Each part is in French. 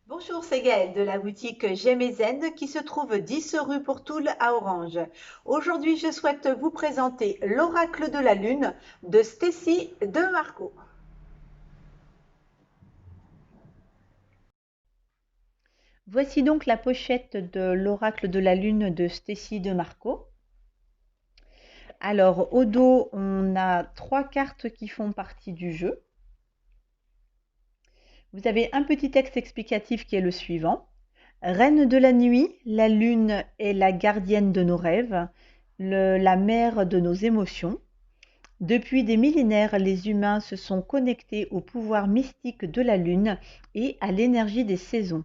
Bonjour, c'est Gaëlle de la boutique Zen qui se trouve 10 rue Pourtoul à Orange. Aujourd'hui, je souhaite vous présenter l'oracle de la lune de Stécie de Marco. Voici donc la pochette de l'oracle de la lune de Stécie de Marco. Alors, au dos, on a trois cartes qui font partie du jeu. Vous avez un petit texte explicatif qui est le suivant. Reine de la nuit, la lune est la gardienne de nos rêves, la mère de nos émotions. Depuis des millénaires, les humains se sont connectés au pouvoir mystique de la lune et à l'énergie des saisons.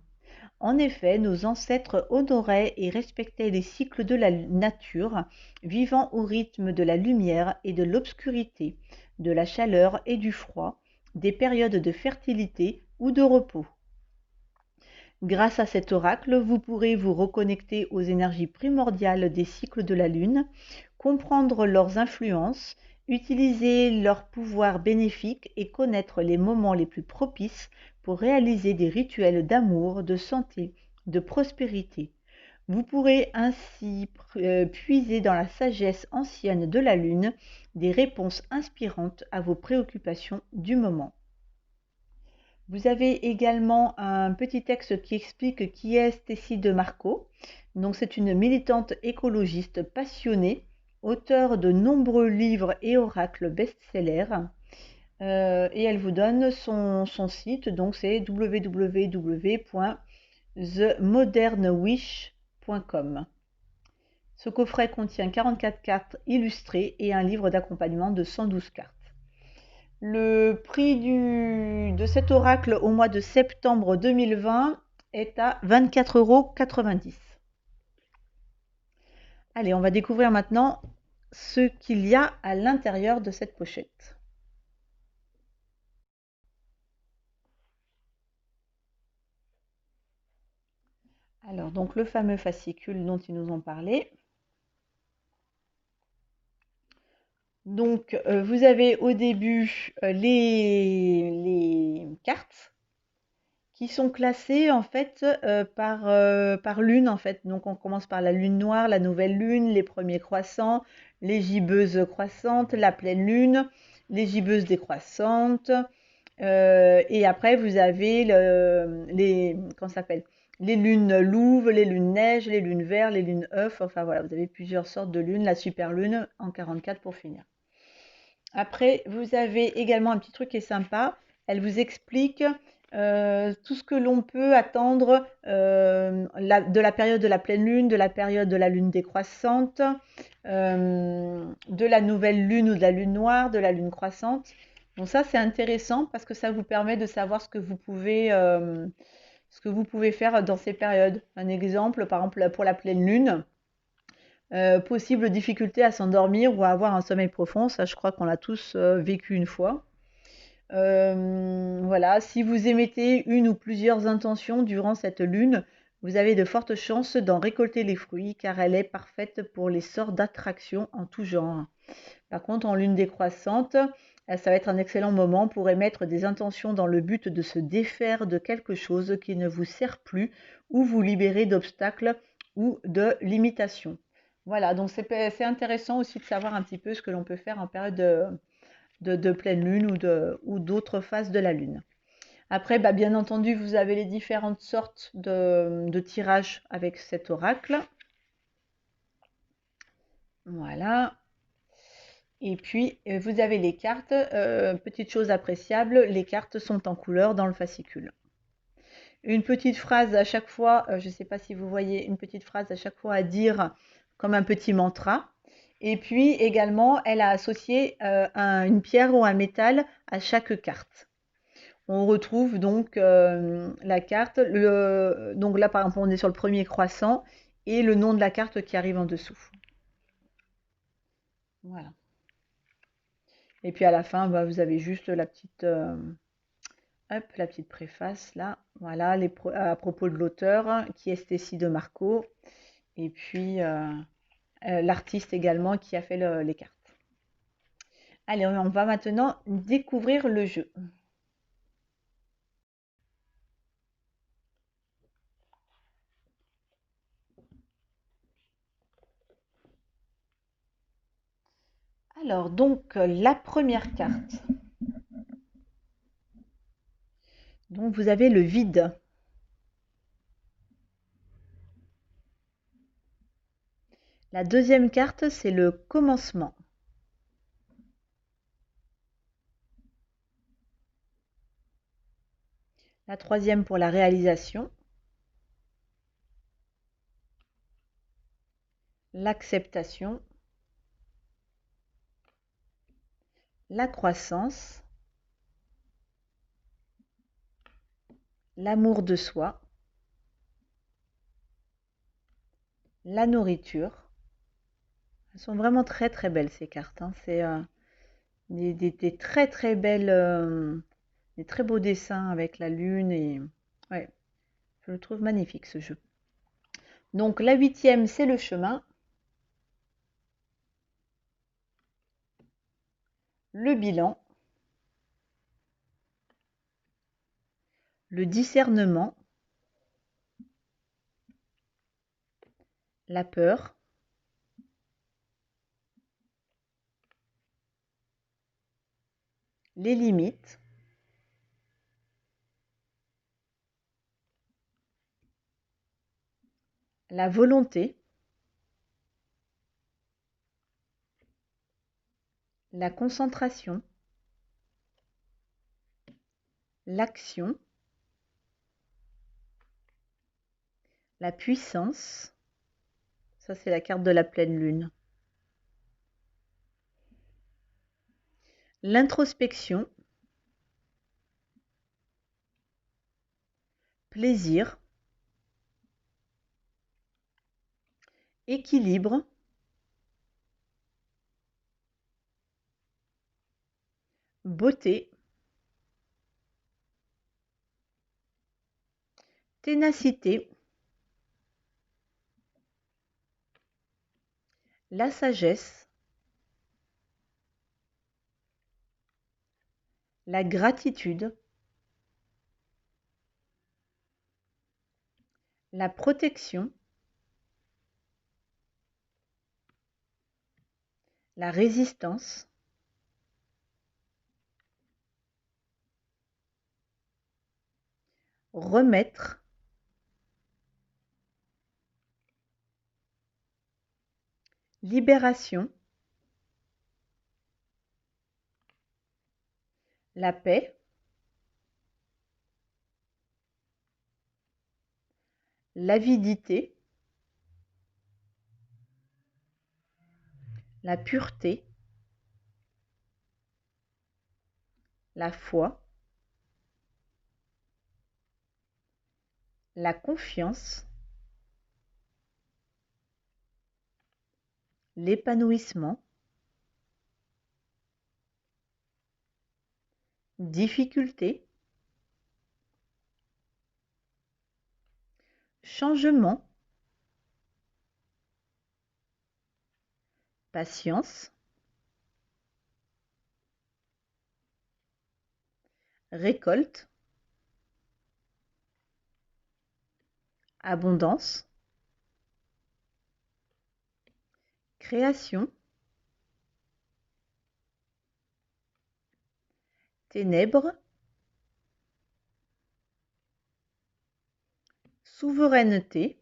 En effet, nos ancêtres honoraient et respectaient les cycles de la nature, vivant au rythme de la lumière et de l'obscurité, de la chaleur et du froid, des périodes de fertilité ou de repos. Grâce à cet oracle, vous pourrez vous reconnecter aux énergies primordiales des cycles de la Lune, comprendre leurs influences, utiliser leurs pouvoirs bénéfiques et connaître les moments les plus propices pour réaliser des rituels d'amour, de santé, de prospérité. Vous pourrez ainsi puiser dans la sagesse ancienne de la Lune des réponses inspirantes à vos préoccupations du moment. Vous avez également un petit texte qui explique qui est Stécie de Marco. Donc, c'est une militante écologiste passionnée, auteure de nombreux livres et oracles best-sellers. Et elle vous donne son site, donc c'est www.themodernwish.com. Ce coffret contient 44 cartes illustrées et un livre d'accompagnement de 112 cartes. Le prix de cet oracle au mois de septembre 2020 est à 24,90 €. Allez, on va découvrir maintenant ce qu'il y a à l'intérieur de cette pochette. Alors, donc le fameux fascicule dont ils nous ont parlé. Donc, vous avez au début les cartes qui sont classées en fait par lune en fait. Donc on commence par la lune noire, la nouvelle lune, les premiers croissants, les gibbeuses croissantes, la pleine lune, les gibbeuses décroissantes. Et après vous avez comment ça s'appelle, les lunes louves, les lunes neige, les lunes verts, les lunes œufs. Enfin voilà, vous avez plusieurs sortes de lunes. La super lune en 44 pour finir. Après, vous avez également un petit truc qui est sympa. Elle vous explique tout ce que l'on peut attendre de la période de la pleine lune, de la période de la lune décroissante, de la nouvelle lune ou de la lune noire, de la lune croissante. Donc ça, c'est intéressant parce que ça vous permet de savoir ce que vous pouvez faire dans ces périodes. Un exemple, par exemple, pour la pleine lune. Possible difficulté à s'endormir ou à avoir un sommeil profond, ça je crois qu'on l'a tous vécu une fois. Voilà, si vous émettez une ou plusieurs intentions durant cette lune, vous avez de fortes chances d'en récolter les fruits car elle est parfaite pour les sorts d'attraction en tout genre. Par contre, en lune décroissante, ça va être un excellent moment pour émettre des intentions dans le but de se défaire de quelque chose qui ne vous sert plus ou vous libérer d'obstacles ou de limitations. Voilà, donc c'est intéressant aussi de savoir un petit peu ce que l'on peut faire en période de pleine lune ou d'autres phases de la lune. Après, bah, bien entendu, vous avez les différentes sortes de tirages avec cet oracle. Voilà. Et puis, vous avez les cartes. Petite chose appréciable, les cartes sont en couleur dans le fascicule. Une petite phrase à chaque fois, je ne sais pas si vous voyez, une petite phrase à chaque fois à dire comme un petit mantra. Et puis également, elle a associé une pierre ou un métal à chaque carte. On retrouve donc la carte, donc là par exemple on est sur le premier croissant et le nom de la carte qui arrive en dessous. Voilà. Et puis à la fin, bah, vous avez juste la petite préface là. Voilà, à propos de l'auteur qui est Stécie de Marco. Et puis l'artiste également qui a fait les cartes. Allez, on va maintenant découvrir le jeu. Alors, donc, la première carte. Donc, vous avez le vide. La deuxième carte, c'est le commencement. La troisième pour la réalisation. L'acceptation. La croissance. L'amour de soi. La nourriture. Elles sont vraiment très très belles ces cartes, hein. C'est des très très belles, des très beaux dessins avec la lune et ouais, je le trouve magnifique ce jeu. Donc la huitième, c'est le chemin, le bilan, le discernement, la peur, les limites, la volonté, la concentration, l'action, la puissance, ça c'est la carte de la pleine lune, l'introspection, plaisir, équilibre, beauté, ténacité, la sagesse, la gratitude, la protection, la résistance, remettre, libération, la paix, l'avidité, la pureté, la foi, la confiance, l'épanouissement, difficulté, changement, patience, récolte, abondance, création, ténèbres, souveraineté,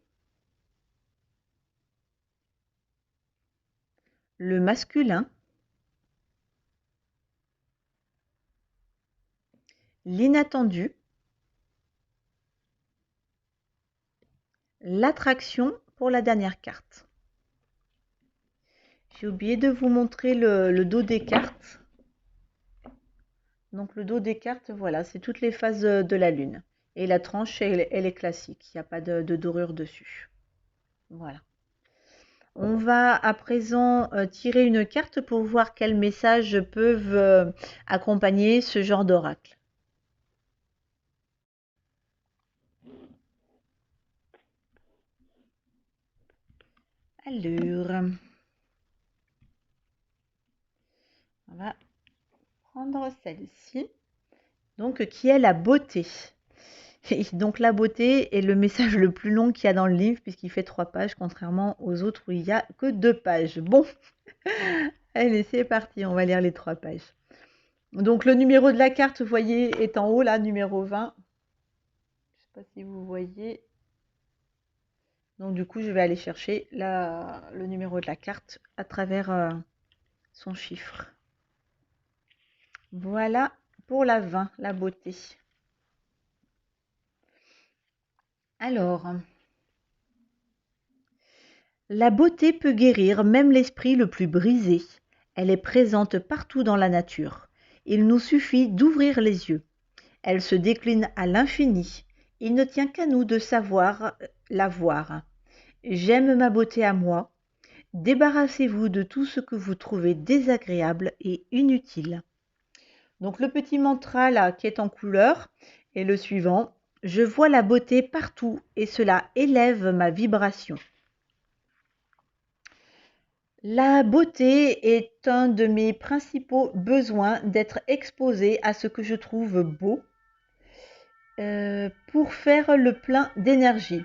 le masculin, l'inattendu, l'attraction pour la dernière carte. J'ai oublié de vous montrer le dos des cartes. Donc le dos des cartes, voilà, c'est toutes les phases de la lune. Et la tranche, elle est classique, il n'y a pas de dorure dessus. Voilà. On va à présent tirer une carte pour voir quels messages peuvent accompagner ce genre d'oracle. Alors, on va prendre celle-ci. Donc, qui est la beauté. Et donc, la beauté est le message le plus long qu'il y a dans le livre, puisqu'il fait 3 pages, contrairement aux autres où il n'y a que 2 pages. Bon, Allez, c'est parti, on va lire les 3 pages. Donc le numéro de la carte, vous voyez, est en haut là, numéro 20. Je ne sais pas si vous voyez. Donc du coup, je vais aller chercher le numéro de la carte à travers son chiffre. Voilà pour la 20, la beauté. Alors, la beauté peut guérir même l'esprit le plus brisé. Elle est présente partout dans la nature. Il nous suffit d'ouvrir les yeux. Elle se décline à l'infini. Il ne tient qu'à nous de savoir la voir. J'aime ma beauté à moi. Débarrassez-vous de tout ce que vous trouvez désagréable et inutile. Donc le petit mantra là qui est en couleur est le suivant. Je vois la beauté partout et cela élève ma vibration. La beauté est un de mes principaux besoins d'être exposée à ce que je trouve beau pour faire le plein d'énergie.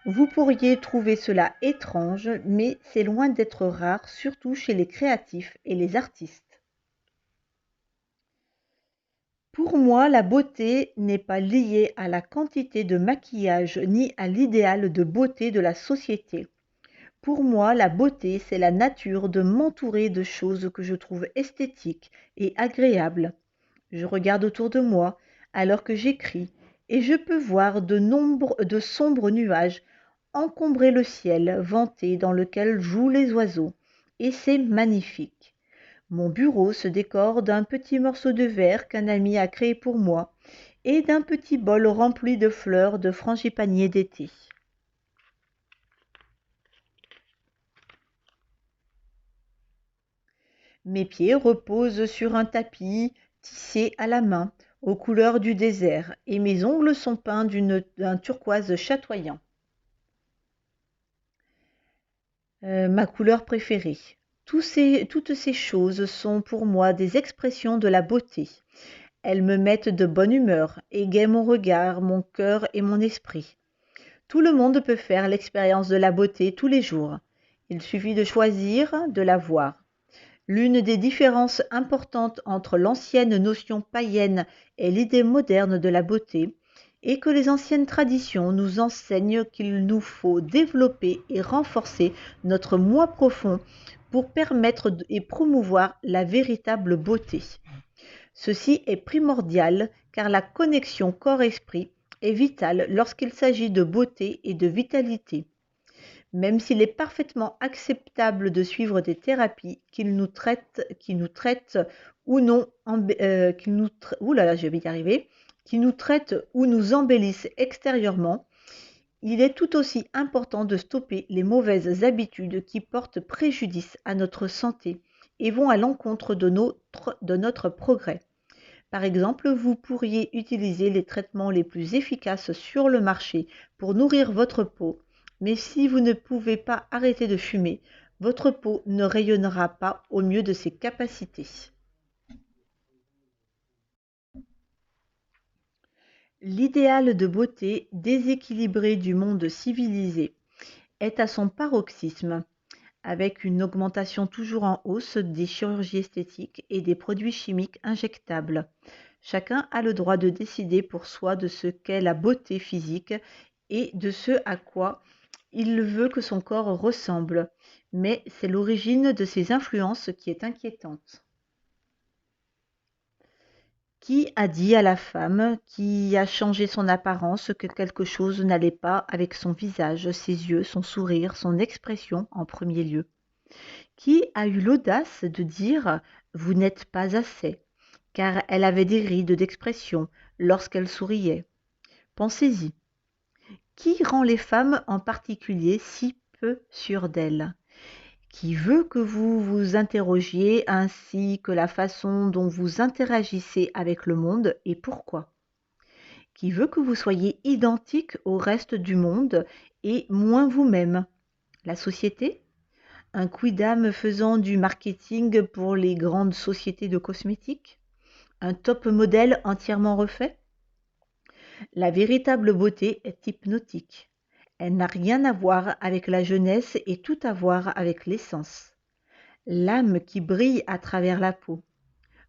Vous pourriez trouver cela étrange, mais c'est loin d'être rare, surtout chez les créatifs et les artistes. Pour moi, la beauté n'est pas liée à la quantité de maquillage ni à l'idéal de beauté de la société. Pour moi, la beauté, c'est la nature de m'entourer de choses que je trouve esthétiques et agréables. Je regarde autour de moi alors que j'écris et je peux voir de sombres nuages encombrer le ciel venté dans lequel jouent les oiseaux. Et c'est magnifique. Mon bureau se décore d'un petit morceau de verre qu'un ami a créé pour moi et d'un petit bol rempli de fleurs de frangipanier d'été. Mes pieds reposent sur un tapis tissé à la main, aux couleurs du désert, et mes ongles sont peints d'un turquoise chatoyant. Ma couleur préférée. Toutes ces choses sont pour moi des expressions de la beauté. Elles me mettent de bonne humeur, égayent mon regard, mon cœur et mon esprit. Tout le monde peut faire l'expérience de la beauté tous les jours. Il suffit de choisir de la voir. L'une des différences importantes entre l'ancienne notion païenne et l'idée moderne de la beauté est que les anciennes traditions nous enseignent qu'il nous faut développer et renforcer notre moi profond pour permettre et promouvoir la véritable beauté. Ceci est primordial car la connexion corps-esprit est vitale lorsqu'il s'agit de beauté et de vitalité. Même s'il est parfaitement acceptable de suivre des thérapies qui nous traitent ou non, qui nous traitent ou nous embellissent extérieurement, il est tout aussi important de stopper les mauvaises habitudes qui portent préjudice à notre santé et vont à l'encontre de notre progrès. Par exemple, vous pourriez utiliser les traitements les plus efficaces sur le marché pour nourrir votre peau, mais si vous ne pouvez pas arrêter de fumer, votre peau ne rayonnera pas au mieux de ses capacités. L'idéal de beauté déséquilibré du monde civilisé est à son paroxysme, avec une augmentation toujours en hausse des chirurgies esthétiques et des produits chimiques injectables. Chacun a le droit de décider pour soi de ce qu'est la beauté physique et de ce à quoi il veut que son corps ressemble, mais c'est l'origine de ces influences qui est inquiétante. Qui a dit à la femme qui a changé son apparence que quelque chose n'allait pas avec son visage, ses yeux, son sourire, son expression en premier lieu? Qui a eu l'audace de dire vous n'êtes pas assez, car elle avait des rides d'expression lorsqu'elle souriait? Pensez-y. Qui rend les femmes en particulier si peu sûres d'elles? Qui veut que vous vous interrogiez ainsi que la façon dont vous interagissez avec le monde et pourquoi? Qui veut que vous soyez identique au reste du monde et moins vous-même? La société? Un quidam faisant du marketing pour les grandes sociétés de cosmétiques? Un top modèle entièrement refait? La véritable beauté est hypnotique. Elle n'a rien à voir avec la jeunesse et tout à voir avec l'essence. l'âme qui brille à travers la peau.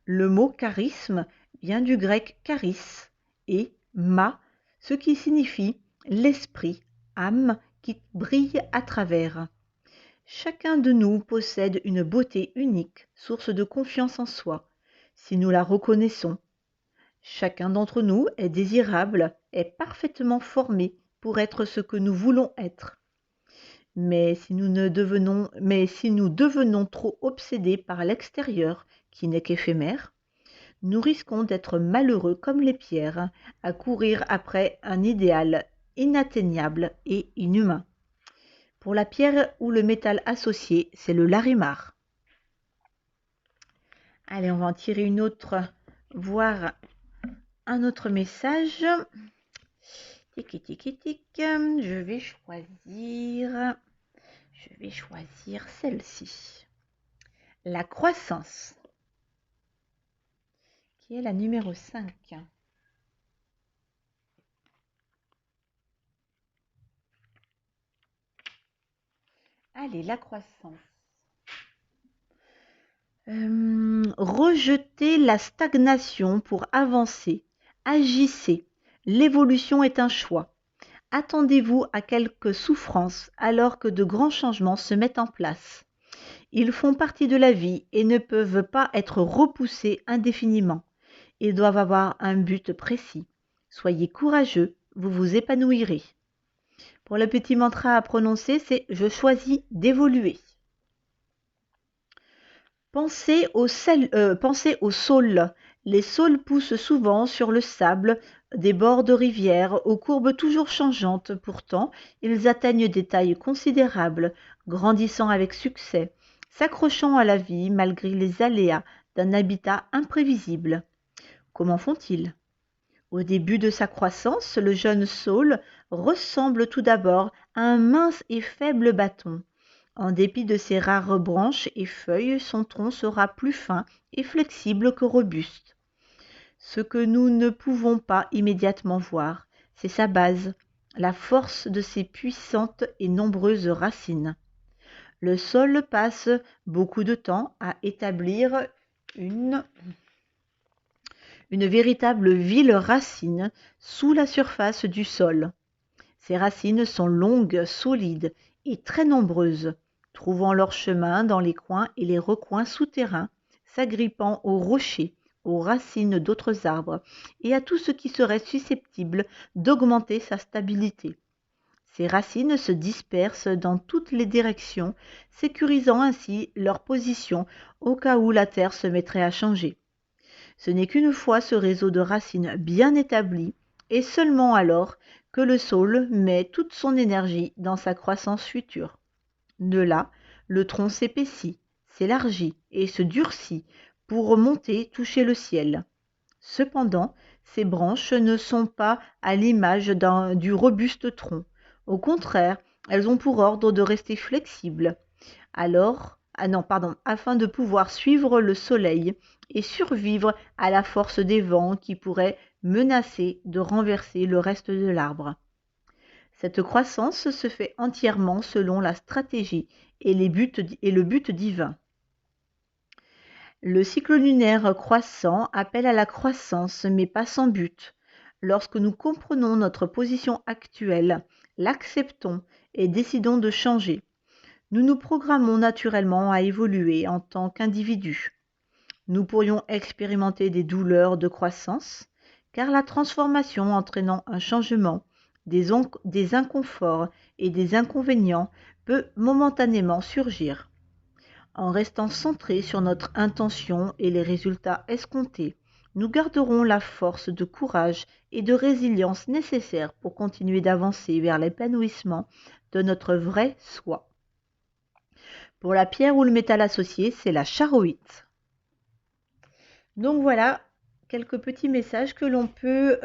Le mot charisme vient du grec charis et ma, ce qui signifie l'esprit, âme qui brille à travers. Chacun de nous possède une beauté unique, source de confiance en soi, si nous la reconnaissons. Chacun d'entre nous est désirable, est parfaitement formé pour être ce que nous voulons être. Mais si nous devenons trop obsédés par l'extérieur, qui n'est qu'éphémère, nous risquons d'être malheureux comme les pierres, à courir après un idéal inatteignable et inhumain. Pour la pierre ou le métal associé, c'est le larimar. Allez, on va en tirer une autre, voir un autre message. Tic, tic, tic. Je vais choisir celle-ci. La croissance, qui est la numéro 5. Allez, la croissance. Rejetez la stagnation pour avancer. Agissez. L'évolution est un choix. Attendez-vous à quelques souffrances alors que de grands changements se mettent en place. Ils font partie de la vie et ne peuvent pas être repoussés indéfiniment. Ils doivent avoir un but précis. Soyez courageux, vous vous épanouirez. Pour le petit mantra à prononcer, c'est « Je choisis d'évoluer ». Pensez au saule. Les saules poussent souvent sur le sable des bords de rivières aux courbes toujours changeantes. Pourtant, ils atteignent des tailles considérables, grandissant avec succès, s'accrochant à la vie malgré les aléas d'un habitat imprévisible. Comment font-ils? Au début de sa croissance, le jeune saule ressemble tout d'abord à un mince et faible bâton. En dépit de ses rares branches et feuilles, son tronc sera plus fin et flexible que robuste. Ce que nous ne pouvons pas immédiatement voir, c'est sa base, la force de ses puissantes et nombreuses racines. Le sol passe beaucoup de temps à établir une véritable ville racine sous la surface du sol. Ces racines sont longues, solides et très nombreuses, trouvant leur chemin dans les coins et les recoins souterrains, s'agrippant aux rochers, aux racines d'autres arbres et à tout ce qui serait susceptible d'augmenter sa stabilité. Ces racines se dispersent dans toutes les directions, sécurisant ainsi leur position au cas où la terre se mettrait à changer. Ce n'est qu'une fois ce réseau de racines bien établi, et seulement alors, que le saule met toute son énergie dans sa croissance future. De là, le tronc s'épaissit, s'élargit et se durcit pour remonter toucher le ciel. Cependant, ces branches ne sont pas à l'image du robuste tronc. Au contraire, elles ont pour ordre de rester flexibles. Afin de pouvoir suivre le soleil et survivre à la force des vents qui pourraient menacer de renverser le reste de l'arbre. Cette croissance se fait entièrement selon la stratégie et le but divin. Le cycle lunaire croissant appelle à la croissance, mais pas sans but. Lorsque nous comprenons notre position actuelle, l'acceptons et décidons de changer, nous nous programmons naturellement à évoluer en tant qu'individus. Nous pourrions expérimenter des douleurs de croissance, car la transformation entraînant un changement, des inconforts et des inconvénients peut momentanément surgir. En restant centrés sur notre intention et les résultats escomptés, nous garderons la force de courage et de résilience nécessaires pour continuer d'avancer vers l'épanouissement de notre vrai soi. Pour la pierre ou le métal associé, c'est la charoïte. Donc voilà, quelques petits messages que l'on peut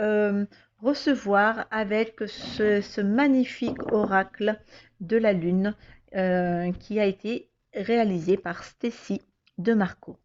recevoir avec ce magnifique oracle de la Lune qui a été réalisé par Stécie de Marco.